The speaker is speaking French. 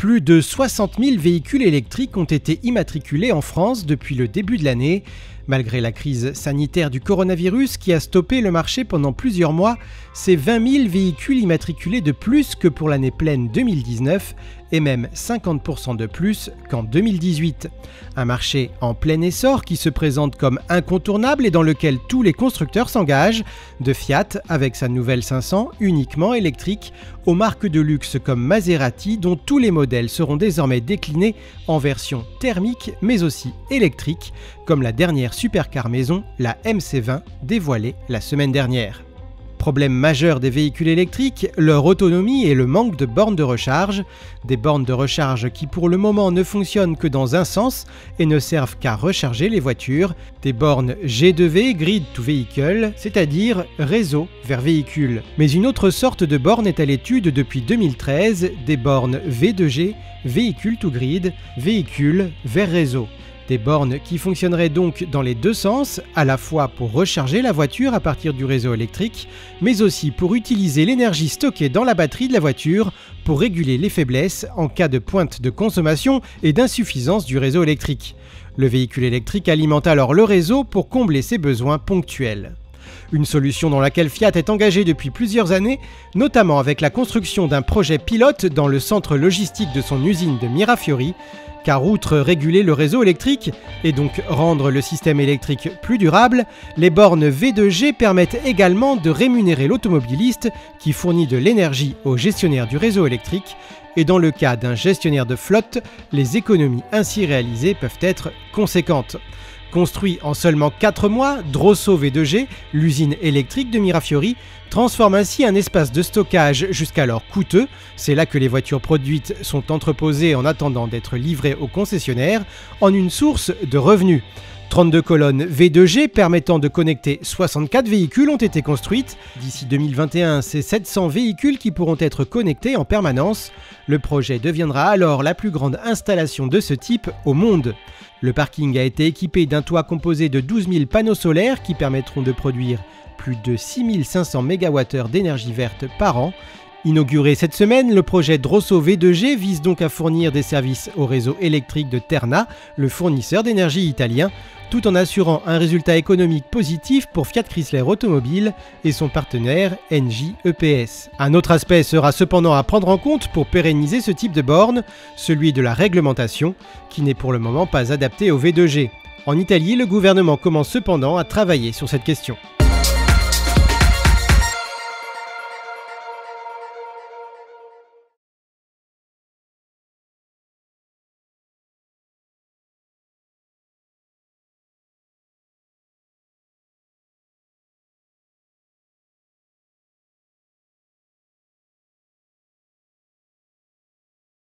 Plus de 60 000 véhicules électriques ont été immatriculés en France depuis le début de l'année. Malgré la crise sanitaire du coronavirus qui a stoppé le marché pendant plusieurs mois, c'est 20 000 véhicules immatriculés de plus que pour l'année pleine 2019 et même 50% de plus qu'en 2018. Un marché en plein essor qui se présente comme incontournable et dans lequel tous les constructeurs s'engagent, de Fiat avec sa nouvelle 500 uniquement électrique, aux marques de luxe comme Maserati dont tous les modèles seront désormais déclinés en version thermique mais aussi électrique, comme la dernière supercar maison, la MC20, dévoilée la semaine dernière. Problème majeur des véhicules électriques, leur autonomie et le manque de bornes de recharge. Des bornes de recharge qui pour le moment ne fonctionnent que dans un sens et ne servent qu'à recharger les voitures. Des bornes G2V, Grid to Vehicle, c'est-à-dire réseau vers véhicule. Mais une autre sorte de borne est à l'étude depuis 2013, des bornes V2G, Vehicle to Grid, véhicule vers réseau. Des bornes qui fonctionneraient donc dans les deux sens, à la fois pour recharger la voiture à partir du réseau électrique, mais aussi pour utiliser l'énergie stockée dans la batterie de la voiture pour réguler les faiblesses en cas de pointe de consommation et d'insuffisance du réseau électrique. Le véhicule électrique alimente alors le réseau pour combler ses besoins ponctuels. Une solution dans laquelle Fiat est engagée depuis plusieurs années, notamment avec la construction d'un projet pilote dans le centre logistique de son usine de Mirafiori, car outre réguler le réseau électrique et donc rendre le système électrique plus durable, les bornes V2G permettent également de rémunérer l'automobiliste qui fournit de l'énergie au gestionnaire du réseau électrique et dans le cas d'un gestionnaire de flotte, les économies ainsi réalisées peuvent être conséquentes. Construit en seulement 4 mois, Drosso V2G, l'usine électrique de Mirafiori, transforme ainsi un espace de stockage jusqu'alors coûteux, c'est là que les voitures produites sont entreposées en attendant d'être livrées aux concessionnaires, en une source de revenus. 32 colonnes V2G permettant de connecter 64 véhicules ont été construites. D'ici 2021, c'est 700 véhicules qui pourront être connectés en permanence. Le projet deviendra alors la plus grande installation de ce type au monde. Le parking a été équipé d'un toit composé de 12 000 panneaux solaires qui permettront de produire plus de 6 500 MWh d'énergie verte par an. Inauguré cette semaine, le projet Drosso V2G vise donc à fournir des services au réseau électrique de Terna, le fournisseur d'énergie italien, tout en assurant un résultat économique positif pour Fiat Chrysler Automobile et son partenaire Engie EPS. Un autre aspect sera cependant à prendre en compte pour pérenniser ce type de borne, celui de la réglementation, qui n'est pour le moment pas adaptée au V2G. En Italie, le gouvernement commence cependant à travailler sur cette question.